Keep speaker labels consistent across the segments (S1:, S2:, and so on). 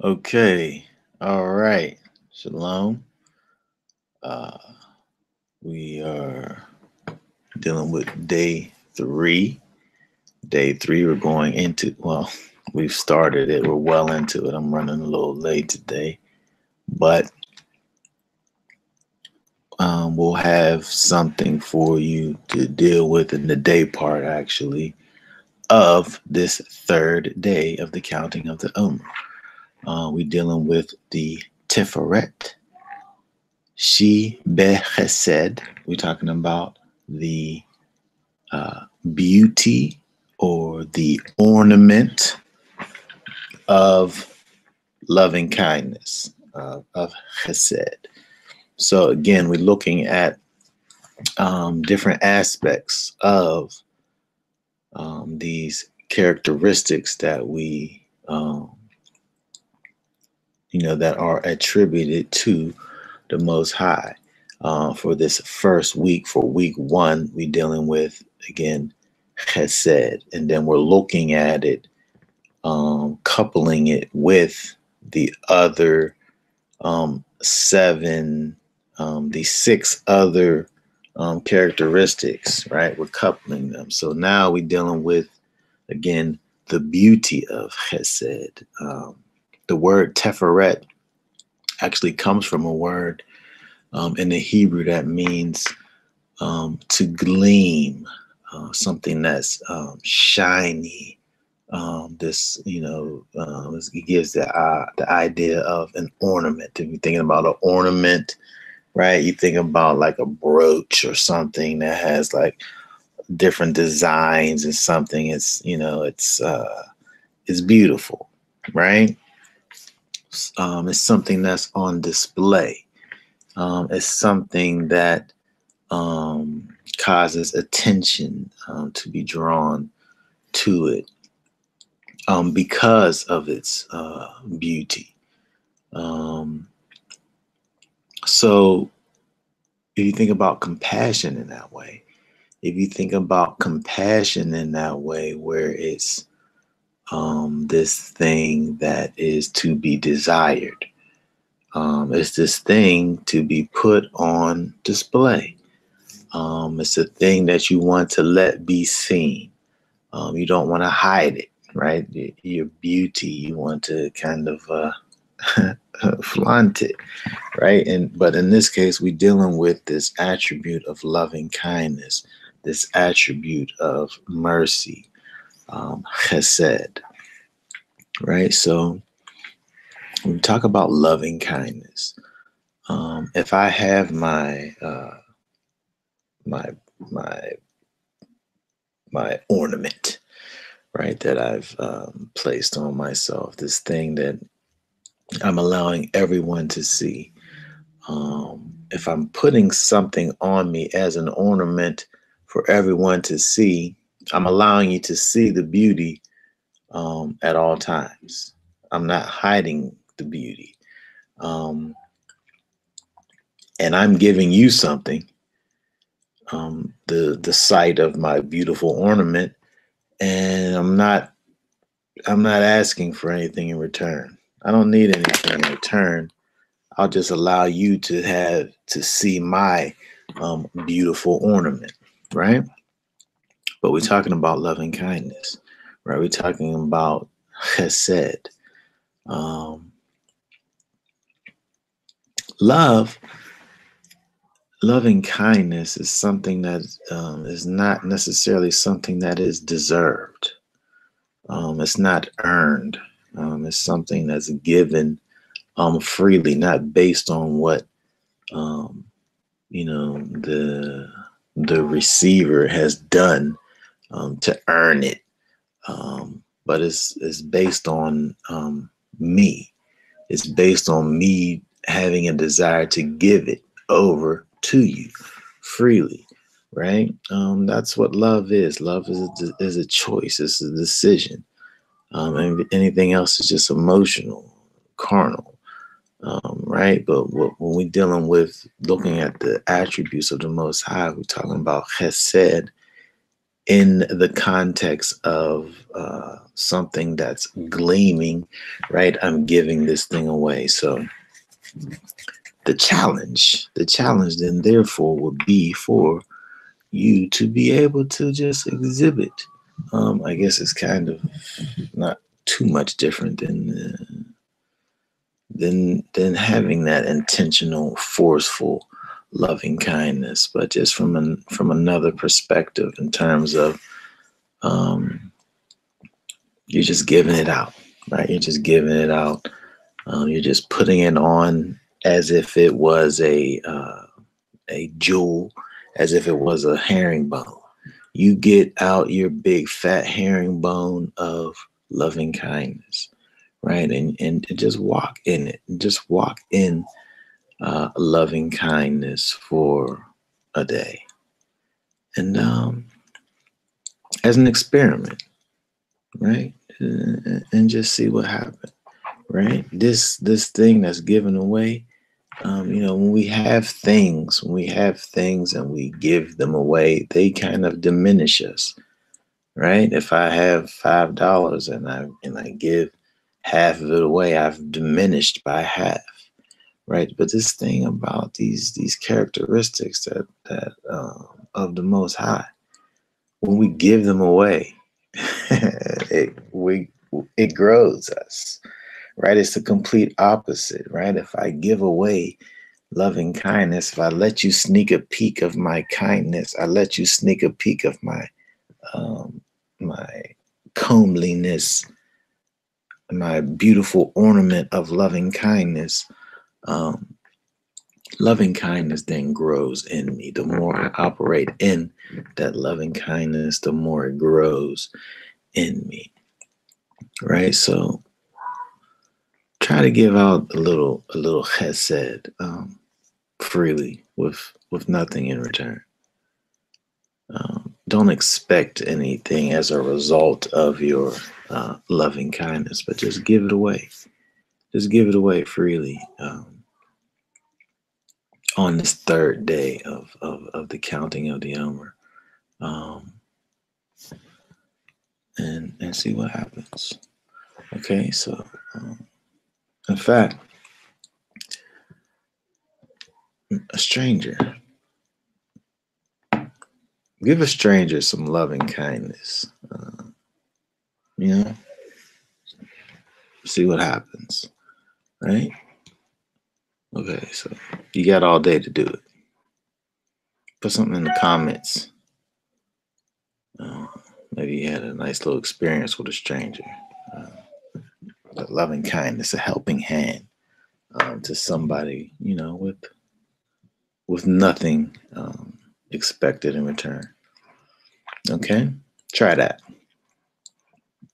S1: Okay. All right. Shalom. Uh, we are dealing with day three. Day three, we're going into, well, we've started it. We're well into it. I'm running a little late today, but we'll have something for you to deal with in the day part, actually, of this third day of the counting of the Omer. We're dealing with the Tiferet, She Behesed. We're talking about the beauty or the ornament of loving kindness, of Chesed. So again, we're looking at different aspects of these characteristics that that are attributed to the Most High. For this first week, for week one, we're dealing with, again, Chesed. And then we're looking at it, coupling it with the other the six other characteristics, right? We're coupling them. So now we're dealing with, again, the beauty of Chesed. The word Teferet actually comes from a word in the Hebrew that means to gleam, something that's shiny. It gives the idea of an ornament. If you're thinking about an ornament, right, you think about like a brooch or something that has like different designs and something. It's beautiful, right? It's something that's on display. It's something that causes attention to be drawn to it because of its beauty. Um, so, if you think about compassion in that way, where it's this thing that is to be desired, it's this thing to be put on display. It's a thing that you want to let be seen. You don't want to hide it, right? Your beauty, you want to kind of flaunt it, right? But in this case, we're dealing with this attribute of loving kindness, this attribute of mercy, chesed, right? So when we talk about loving kindness, if I have my my my ornament, right, that I've placed on myself, this thing that I'm allowing everyone to see. If I'm putting something on me as an ornament for everyone to see, I'm allowing you to see the beauty at all times. I'm not hiding the beauty. Um, and I'm giving you something, the sight of my beautiful ornament, and I'm not asking for anything in return. I don't need anything in return. I'll just allow you to see my beautiful ornament, right? But we're talking about loving kindness, right? We're talking about chesed. Um, love, loving kindness is something that is not necessarily something that is deserved. It's not earned. It's something that's given freely, not based on what um, the receiver has done to earn it, but it's based on me. It's based on me having a desire to give it over to you freely, right? That's what love is. Love is a choice. It's a decision. And anything else is just emotional, carnal. Right? But when we're dealing with looking at the attributes of the Most High, we're talking about chesed in the context of something that's gleaming, right? I'm giving this thing away. So the challenge then therefore would be for you to be able to just exhibit. I guess it's kind of not too much different than having that intentional, forceful, loving kindness, but just from another perspective in terms of you're just giving it out, right? You're just giving it out. You're just putting it on as if it was a jewel, as if it was a herringbone. You get out your big fat herringbone of loving kindness, right? And just walk in it. Just walk in loving kindness for a day, and as an experiment, right? And just see what happens, right? This thing that's given away. When we have things, and we give them away, they kind of diminish us, right? If I have $5 and I give half of it away, I've diminished by half, right? But this thing about these characteristics that of the Most High, when we give them away, it grows us, right? It's the complete opposite, right? If I give away loving kindness, if I let you sneak a peek of my kindness, I let you sneak a peek of my comeliness, my beautiful ornament of loving kindness. Loving kindness then grows in me. The more I operate in that loving kindness, the more it grows in me, right? So try to give out a little chesed freely with nothing in return. Don't expect anything as a result of your loving kindness, but just give it away. Just give it away freely on this third day of the counting of the Omer, and see what happens. Okay, so in fact, a stranger, give a stranger some loving kindness. See what happens, right? Okay, so you got all day to do it. Put something in the comments. Maybe you had a nice little experience with a stranger. A loving kindness, a helping hand to somebody, with nothing expected in return. Okay, try that.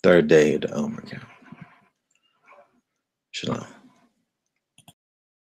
S1: Third day of the Omer count. Shalom.